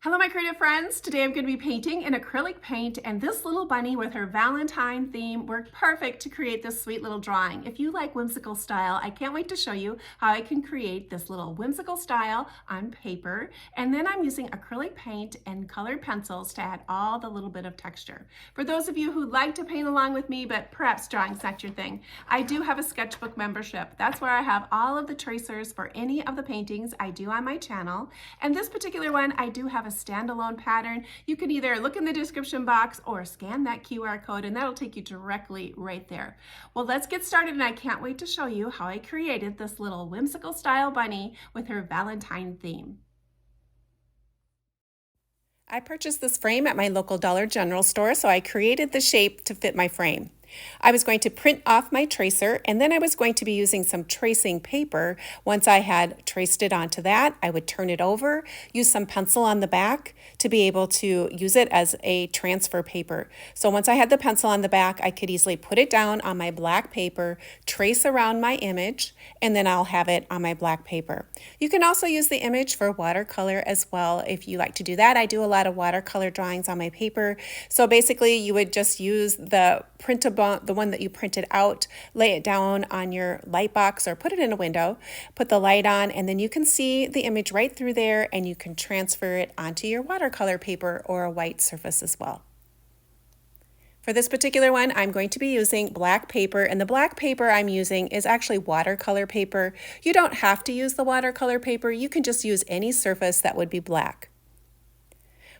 Hello my creative friends, today I'm going to be painting in acrylic paint, and this little bunny with her Valentine theme worked perfect to create this sweet little drawing. If you like whimsical style, I can't wait to show you how I can create this little whimsical style on paper, and then I'm using acrylic paint and colored pencils to add all the little bit of texture. For those of you who like to paint along with me but perhaps drawing's not your thing, I do have a sketchbook membership. That's where I have all of the tracers for any of the paintings I do on my channel, and this particular one I do have a standalone pattern. You can either look in the description box or scan that QR code and that'll take you directly right there. Well, let's get started, and I can't wait to show you how I created this little whimsical style bunny with her Valentine theme. I purchased this frame at my local Dollar General store, so I created the shape to fit my frame. I was going to print off my tracer, and then I was going to be using some tracing paper. Once I had traced it onto that, I would turn it over, use some pencil on the back to be able to use it as a transfer paper. So once I had the pencil on the back, I could easily put it down on my black paper, trace around my image, and then I'll have it on my black paper. You can also use the image for watercolor as well if you like to do that. I do a lot of watercolor drawings on my paper. So basically you would just use the the one that you printed out, lay it down on your light box or put it in a window, put the light on, and then you can see the image right through there, and you can transfer it onto your watercolor paper or a white surface as well. For this particular one, I'm going to be using black paper, and the black paper I'm using is actually watercolor paper. You don't have to use the watercolor paper. You can just use any surface that would be black.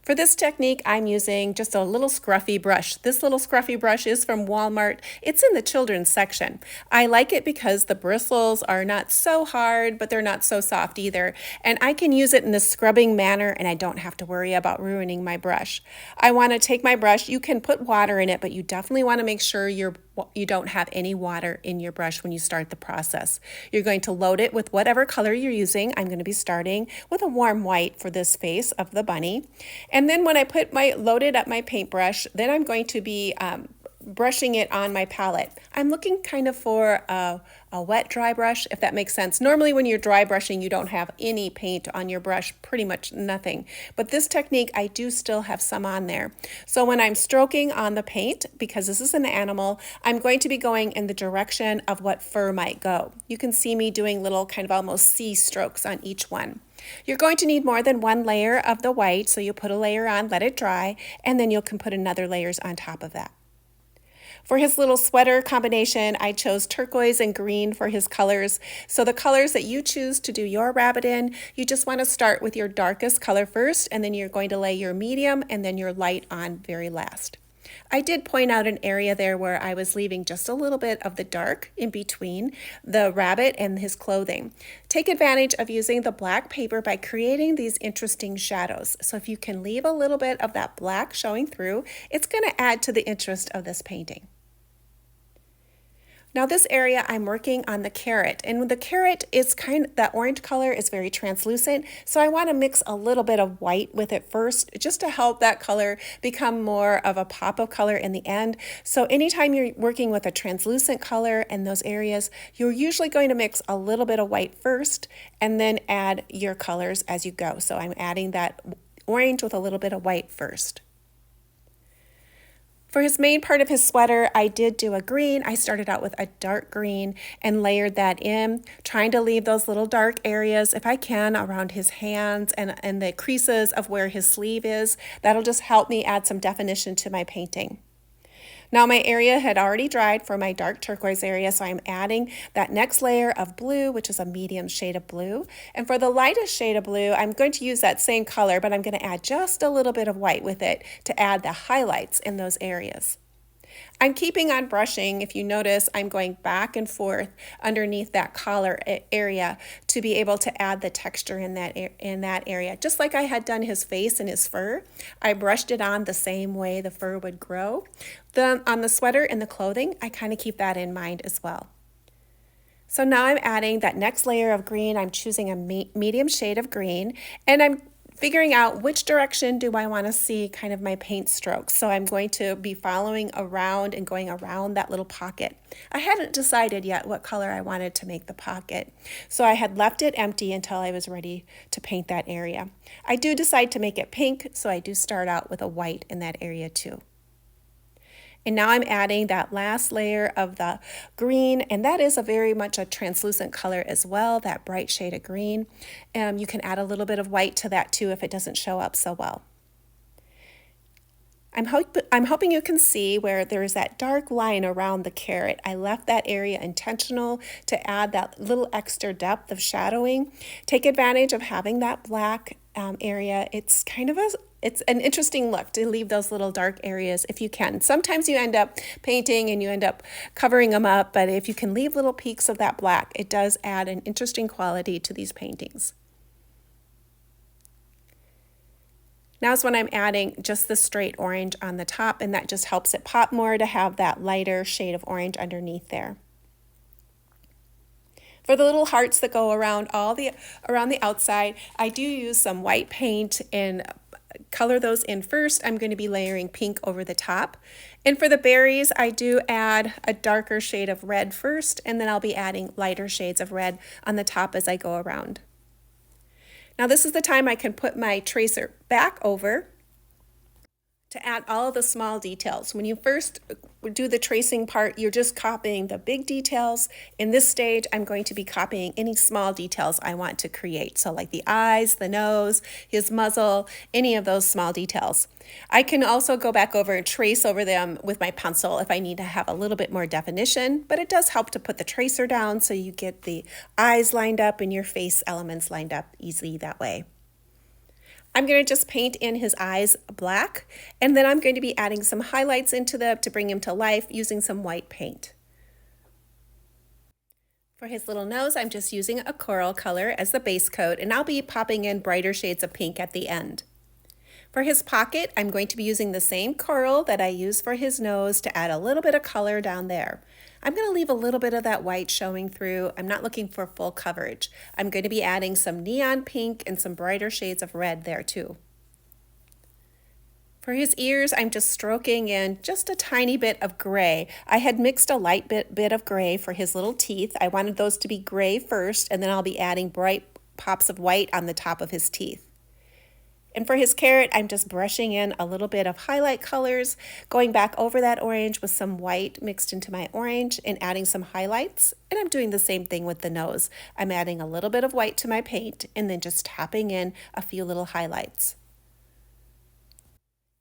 For this technique, I'm using just a little scruffy brush. This little scruffy brush is from Walmart. It's in the children's section. I like it because the bristles are not so hard, but they're not so soft either. And I can use it in this scrubbing manner, and I don't have to worry about ruining my brush. I want to take my brush. You can put water in it, but you definitely want to make sure you don't have any water in your brush when you start the process. You're going to load it with whatever color you're using. I'm going to be starting with a warm white for this face of the bunny. And then when I loaded up my paintbrush, then I'm going to be brushing it on my palette. I'm looking kind of for a wet dry brush, if that makes sense. Normally when you're dry brushing, you don't have any paint on your brush, pretty much nothing. But this technique, I do still have some on there. So when I'm stroking on the paint, because this is an animal, I'm going to be going in the direction of what fur might go. You can see me doing little kind of almost C strokes on each one. You're going to need more than one layer of the white, so you put a layer on, let it dry, and then you can put another layers on top of that. For his little sweater combination, I chose turquoise and green for his colors. So the colors that you choose to do your rabbit in, you just want to start with your darkest color first, and then you're going to lay your medium and then your light on very last. I did point out an area there where I was leaving just a little bit of the dark in between the rabbit and his clothing. Take advantage of using the black paper by creating these interesting shadows. So if you can leave a little bit of that black showing through, it's going to add to the interest of this painting. Now this area I'm working on the carrot, and the carrot is that orange color is very translucent, so I want to mix a little bit of white with it first just to help that color become more of a pop of color in the end. So anytime you're working with a translucent color in those areas, you're usually going to mix a little bit of white first and then add your colors as you go. So I'm adding that orange with a little bit of white first. For his main part of his sweater, I did do a green. I started out with a dark green and layered that in, trying to leave those little dark areas, if I can, around his hands and the creases of where his sleeve is. That'll just help me add some definition to my painting. Now my area had already dried for my dark turquoise area, so I'm adding that next layer of blue, which is a medium shade of blue. And for the lightest shade of blue, I'm going to use that same color, but I'm going to add just a little bit of white with it to add the highlights in those areas. I'm keeping on brushing. If you notice, I'm going back and forth underneath that collar area to be able to add the texture in that area. Just like I had done his face and his fur, I brushed it on the same way the fur would grow. Then on the sweater and the clothing, I kind of keep that in mind as well. So now I'm adding that next layer of green. I'm choosing a medium shade of green, and I'm figuring out which direction do I want to see kind of my paint strokes. So I'm going to be following around and going around that little pocket. I hadn't decided yet what color I wanted to make the pocket, so I had left it empty until I was ready to paint that area. I do decide to make it pink, so I do start out with a white in that area too. And now I'm adding that last layer of the green, and that is a very much a translucent color as well, that bright shade of green. You can add a little bit of white to that too if it doesn't show up so well. I'm hoping you can see where there's that dark line around the carrot. I left that area intentional to add that little extra depth of shadowing. Take advantage of having that black area. It's an interesting look to leave those little dark areas if you can. Sometimes you end up painting and you end up covering them up, but if you can leave little peaks of that black, it does add an interesting quality to these paintings. Now is when I'm adding just the straight orange on the top, and that just helps it pop more to have that lighter shade of orange underneath there. For the little hearts that go around around the outside, I do use some white paint and color those in first. I'm going to be layering pink over the top. And for the berries, I do add a darker shade of red first, and then I'll be adding lighter shades of red on the top as I go around. Now this is the time I can put my tracer back over to add all of the small details. When you first do the tracing part, you're just copying the big details. In this stage, I'm going to be copying any small details I want to create. So like the eyes, the nose, his muzzle, any of those small details. I can also go back over and trace over them with my pencil if I need to have a little bit more definition, but it does help to put the tracer down so you get the eyes lined up and your face elements lined up easily that way. I'm going to just paint in his eyes black, and then I'm going to be adding some highlights into them to bring him to life using some white paint. For his little nose, I'm just using a coral color as the base coat, and I'll be popping in brighter shades of pink at the end. For his pocket, I'm going to be using the same coral that I used for his nose to add a little bit of color down there. I'm going to leave a little bit of that white showing through. I'm not looking for full coverage. I'm going to be adding some neon pink and some brighter shades of red there too. For his ears, I'm just stroking in just a tiny bit of gray. I had mixed a light bit of gray for his little teeth. I wanted those to be gray first, and then I'll be adding bright pops of white on the top of his teeth. And for his carrot, I'm just brushing in a little bit of highlight colors, going back over that orange with some white mixed into my orange and adding some highlights. And I'm doing the same thing with the nose. I'm adding a little bit of white to my paint and then just tapping in a few little highlights.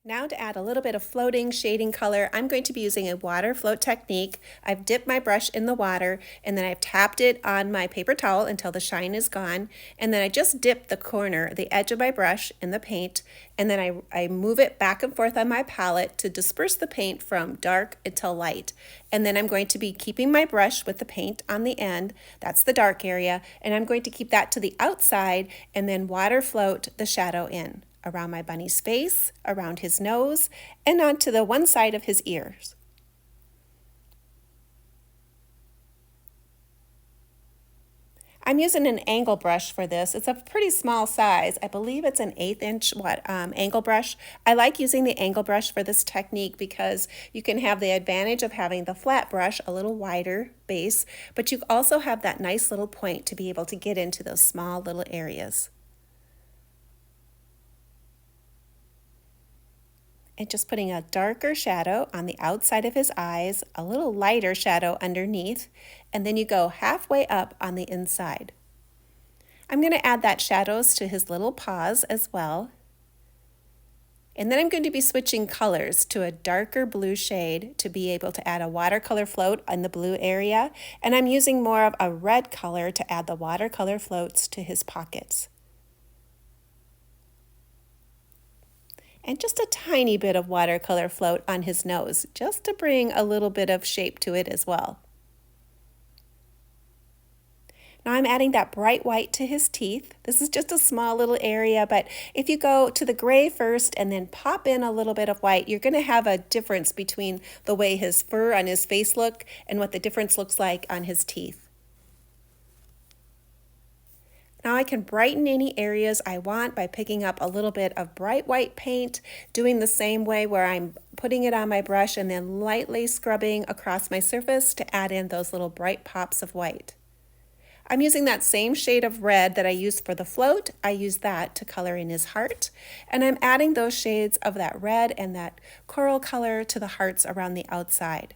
Now to add a little bit of floating shading color, I'm going to be using a water float technique. I've dipped my brush in the water and then I've tapped it on my paper towel until the shine is gone. And then I just dip the corner, the edge of my brush in the paint, and then I move it back and forth on my palette to disperse the paint from dark until light. And then I'm going to be keeping my brush with the paint on the end, that's the dark area, and I'm going to keep that to the outside and then water float the shadow in around my bunny's face, around his nose, and onto the one side of his ears. I'm using an angle brush for this. It's a pretty small size. I believe it's an 1/8 inch angle brush. I like using the angle brush for this technique because you can have the advantage of having the flat brush, a little wider base, but you also have that nice little point to be able to get into those small little areas. And just putting a darker shadow on the outside of his eyes, a little lighter shadow underneath, and then you go halfway up on the inside. I'm going to add that shadows to his little paws as well. And then I'm going to be switching colors to a darker blue shade to be able to add a watercolor float in the blue area, and I'm using more of a red color to add the watercolor floats to his pockets. And just a tiny bit of watercolor float on his nose, just to bring a little bit of shape to it as well. Now I'm adding that bright white to his teeth. This is just a small little area, but if you go to the gray first and then pop in a little bit of white, you're going to have a difference between the way his fur on his face look and what the difference looks like on his teeth. Now I can brighten any areas I want by picking up a little bit of bright white paint, doing the same way where I'm putting it on my brush and then lightly scrubbing across my surface to add in those little bright pops of white. I'm using that same shade of red that I used for the float. I use that to color in his heart, and I'm adding those shades of that red and that coral color to the hearts around the outside.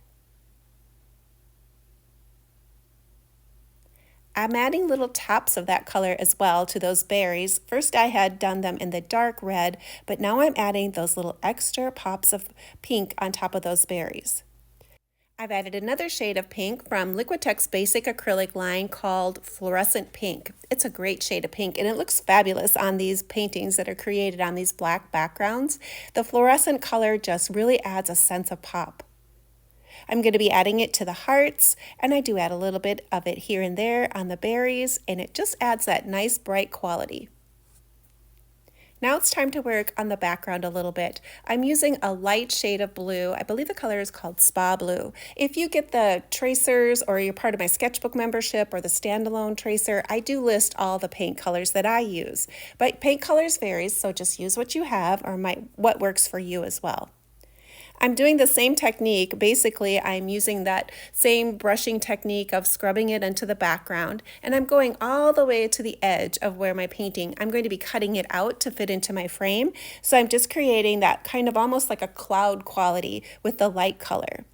I'm adding little taps of that color as well to those berries. First I had done them in the dark red, but now I'm adding those little extra pops of pink on top of those berries. I've added another shade of pink from Liquitex Basic Acrylic line called Fluorescent Pink. It's a great shade of pink and it looks fabulous on these paintings that are created on these black backgrounds. The fluorescent color just really adds a sense of pop. I'm going to be adding it to the hearts, and I do add a little bit of it here and there on the berries, and it just adds that nice bright quality. Now it's time to work on the background a little bit. I'm using a light shade of blue. I believe the color is called Spa Blue. If you get the tracers or you're part of my sketchbook membership or the standalone tracer, I do list all the paint colors that I use. But paint colors varies, so just use what you have or what works for you as well. I'm doing the same technique. Basically, I'm using that same brushing technique of scrubbing it into the background, and I'm going all the way to the edge of where my painting, I'm going to be cutting it out to fit into my frame. So I'm just creating that kind of almost like a cloud quality with the light color.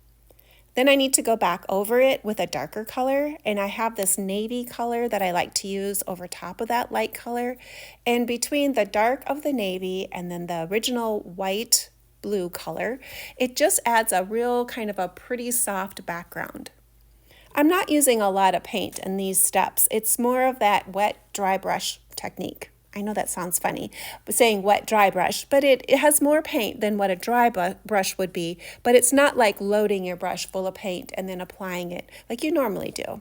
Then I need to go back over it with a darker color, and I have this navy color that I like to use over top of that light color. And between the dark of the navy and then the original white blue color, it just adds a real kind of a pretty soft background. I'm not using a lot of paint in these steps. It's more of that wet dry brush technique. I know that sounds funny, but saying wet dry brush, but it has more paint than what a dry brush would be, but it's not like loading your brush full of paint and then applying it like you normally do.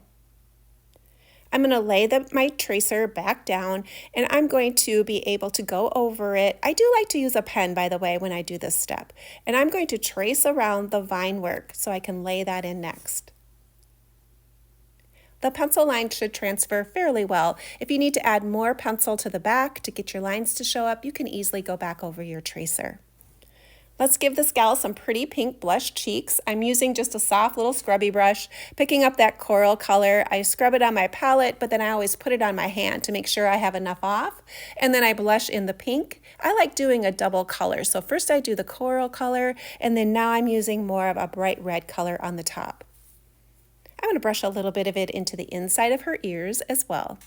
I'm going to lay my tracer back down, and I'm going to be able to go over it. I do like to use a pen, by the way, when I do this step. And I'm going to trace around the vine work so I can lay that in next. The pencil line should transfer fairly well. If you need to add more pencil to the back to get your lines to show up, you can easily go back over your tracer. Let's give this gal some pretty pink blush cheeks. I'm using just a soft little scrubby brush, picking up that coral color. I scrub it on my palette, but then I always put it on my hand to make sure I have enough off. And then I blush in the pink. I like doing a double color. So first I do the coral color, and then now I'm using more of a bright red color on the top. I'm going to brush a little bit of it into the inside of her ears as well.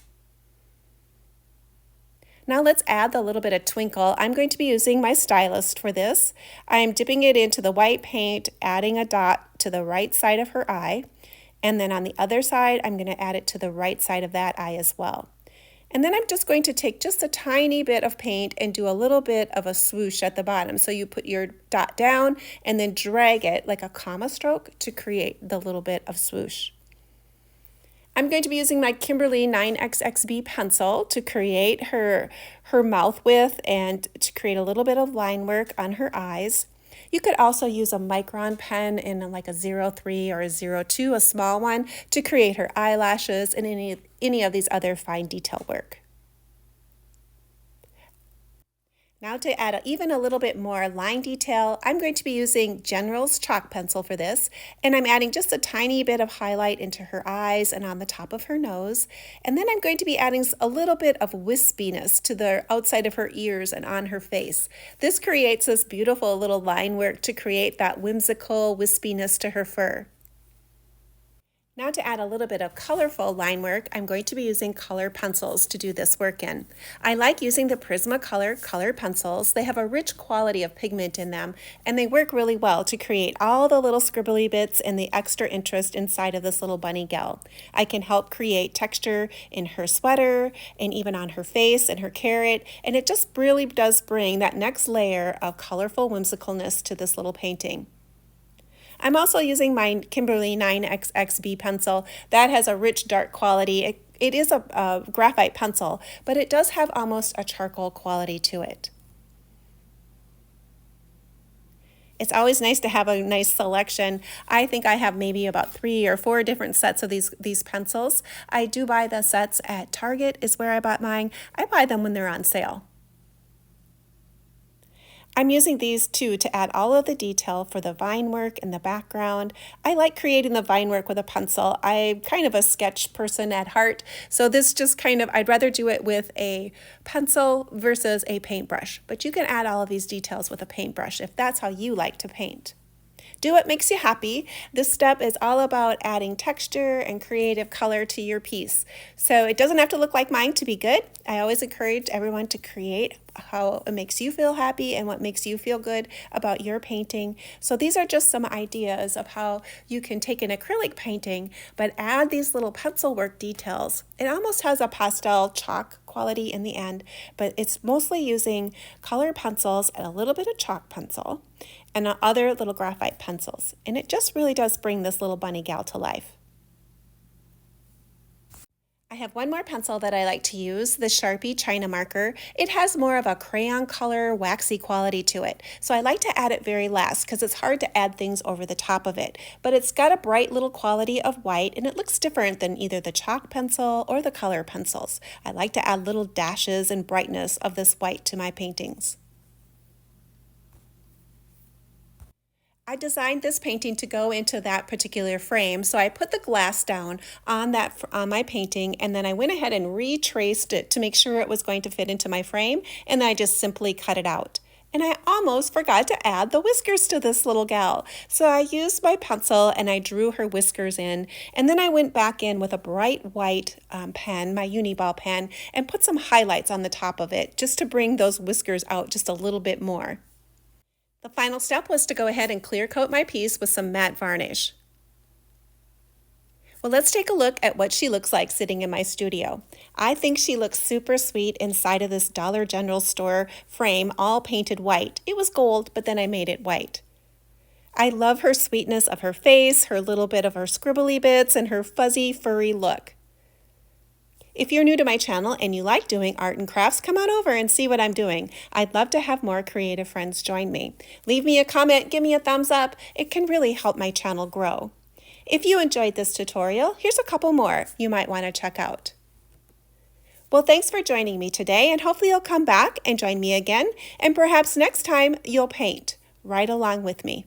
Now let's add the little bit of twinkle. I'm going to be using my stylist for this. I'm dipping it into the white paint, adding a dot to the right side of her eye, and then on the other side, I'm going to add it to the right side of that eye as well. And then I'm just going to take just a tiny bit of paint and do a little bit of a swoosh at the bottom. So you put your dot down and then drag it like a comma stroke to create the little bit of swoosh. I'm going to be using my Kimberly 9XXB pencil to create her mouth with and to create a little bit of line work on her eyes. You could also use a micron pen in like a 03 or a 02, a small one, to create her eyelashes and any of these other fine detail work. Now to add even a little bit more line detail, I'm going to be using General's chalk pencil for this, and I'm adding just a tiny bit of highlight into her eyes and on the top of her nose. And then I'm going to be adding a little bit of wispiness to the outside of her ears and on her face. This creates this beautiful little line work to create that whimsical wispiness to her fur. Now to add a little bit of colorful line work, I'm going to be using color pencils to do this work in. I like using the Prismacolor color pencils. They have a rich quality of pigment in them, and they work really well to create all the little scribbly bits and the extra interest inside of this little bunny gal. I can help create texture in her sweater and even on her face and her carrot, and it just really does bring that next layer of colorful whimsicalness to this little painting. I'm also using my Kimberly 9XXB pencil. That has a rich dark quality. It is a graphite pencil, but it does have almost a charcoal quality to it. It's always nice to have a nice selection. I think I have maybe about 3 or 4 different sets of these pencils. I do buy the sets at Target is where I bought mine. I buy them when they're on sale. I'm using these two to add all of the detail for the vine work in the background. I like creating the vine work with a pencil. I'm kind of a sketch person at heart, so this just kind of, I'd rather do it with a pencil versus a paintbrush. But you can add all of these details with a paintbrush if that's how you like to paint. Do what makes you happy. This step is all about adding texture and creative color to your piece. So it doesn't have to look like mine to be good. I always encourage everyone to create how it makes you feel happy and what makes you feel good about your painting. So these are just some ideas of how you can take an acrylic painting but add these little pencil work details. It almost has a pastel chalk quality in the end, but it's mostly using color pencils and a little bit of chalk pencil and other little graphite pencils. And it just really does bring this little bunny gal to life. I have one more pencil that I like to use, the Sharpie China marker. It has more of a crayon color, waxy quality to it. So I like to add it very last because it's hard to add things over the top of it. But it's got a bright little quality of white and it looks different than either the chalk pencil or the color pencils. I like to add little dashes and brightness of this white to my paintings. I designed this painting to go into that particular frame, so I put the glass down on my painting, and then I went ahead and retraced it to make sure it was going to fit into my frame, and then I just simply cut it out. And I almost forgot to add the whiskers to this little gal. So I used my pencil and I drew her whiskers in, and then I went back in with a bright white pen, my Uniball pen, and put some highlights on the top of it just to bring those whiskers out just a little bit more. The final step was to go ahead and clear coat my piece with some matte varnish. Well, let's take a look at what she looks like sitting in my studio. I think she looks super sweet inside of this Dollar General store frame, all painted white. It was gold, but then I made it white. I love her sweetness of her face, her little bit of her scribbly bits, and her fuzzy, furry look. If you're new to my channel and you like doing art and crafts, come on over and see what I'm doing. I'd love to have more creative friends join me. Leave me a comment, give me a thumbs up. It can really help my channel grow. If you enjoyed this tutorial, here's a couple more you might want to check out. Well, thanks for joining me today, and hopefully you'll come back and join me again, and perhaps next time you'll paint right along with me.